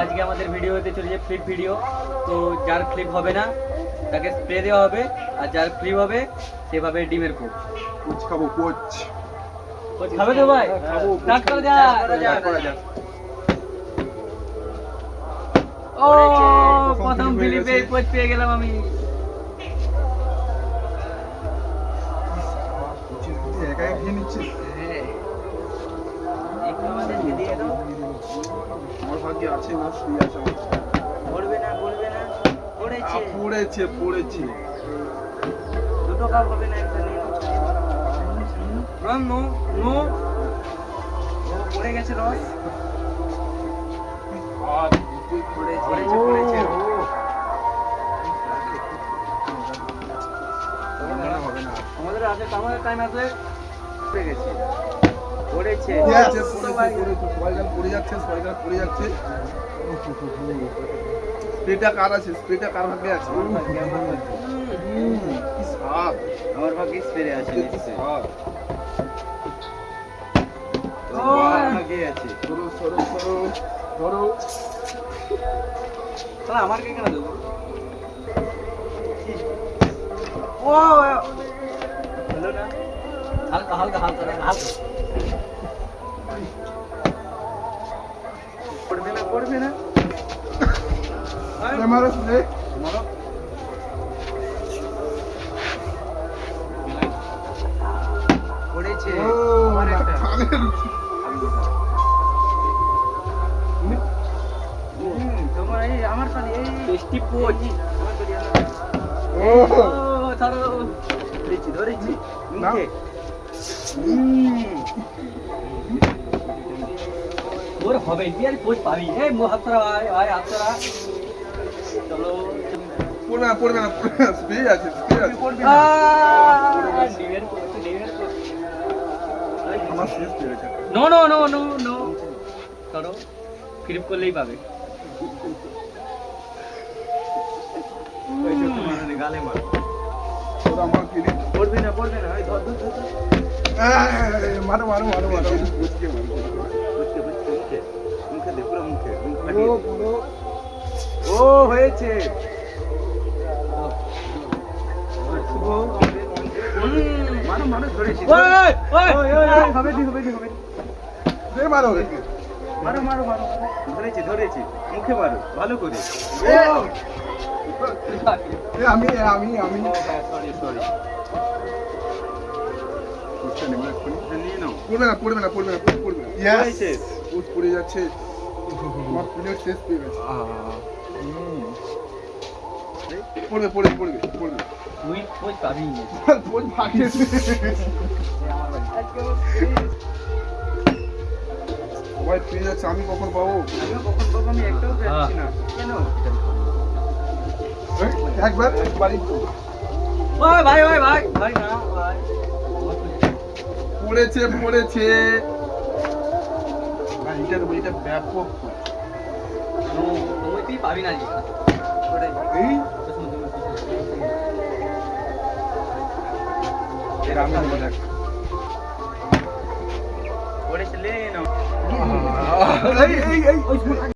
আজকে আমাদের ভিডিও হতে চলেছে ফ্লিপ ভিডিও। তো যার ফ্লিপ হবে না তাকে স্প্রে দেওয়া হবে, আর যার ফ্লিপ হবে সেভাবে ডিমের কোচ। কোচ খাবো, কোচ কোচ খাবে তো ভাই? খাবো, স্টার্ট করা যাক। ও প্রথম ফ্লিপে কোচ পেয়ে গেলাম আমি। একাই খেয়ে নিচ্ছিস? আমার ভাগ্যে আছে না, শুয়ে আছে আমার। পড়বে না পড়েছে পড়েছে। দুটো কাপ হবে না, একটা নিয়ে নো নো ও পড়ে গেছে রস। পড়েছে আমাদের আছে, আমাদের টাইম আছে। পড়ে গেছে পড়েছে পড়ে যাচ্ছে, পড়ে যাচ্ছে। স্প্রেটা কার আছে? স্প্রেটা কার ভাগ্যে আছে? কি স্বাদ! আমার ভাগ্যে স্প্রে আছে। কি স্বাদ! ও ভাগ্যে আছে। ধরো। তাহলে আমার কে কেন দেবো? ও হলো না, হালকা হালকা হালকা হালকা। পড়বে না মারো স্প্রে। মারো। পড়েছে আমার একটা। তোমার এই আমার পানি এই টেস্টি পোচ আমার পানি। ও ধরো, ধরেছি মুখে। ওর হবে কি আর কোচ পাবি? এই হাতরা ভাই হাতরা। চলো পড়বে না স্প্রে আছে। আমার শেষ পেরেছে। No no no no no করো, ফ্লিপ করলেই পাবে। গালে মার। তোরা আমার ফিলিং পড়বে না ওই ধর মারো। বুঝকে মারো। মুখে দে, পুরো মুখে। ও হয়েছে। মারো ধরেছি। হবে মারো। ধরেছি মুখে মারো ভালো করে। আমি সরি নিয়ে নাও। পড়বে না। কোচ পড়ে যাচ্ছে। আমার প্লেট শেষ পেয়ে গেছে। পড়বে। তুই কোচ পাবি। কোচ ভাগে। সবাই পেয়ে যাচ্ছে, আমি কখন পাবো? আমি একটাও যাচ্ছি না কেন? একবার বাড়ি ভাই না ভাই। পড়েছে ভাই। এটা ব্যাপক। তুই পাবি না এই আমি দেখ পড়েছিলে না। এই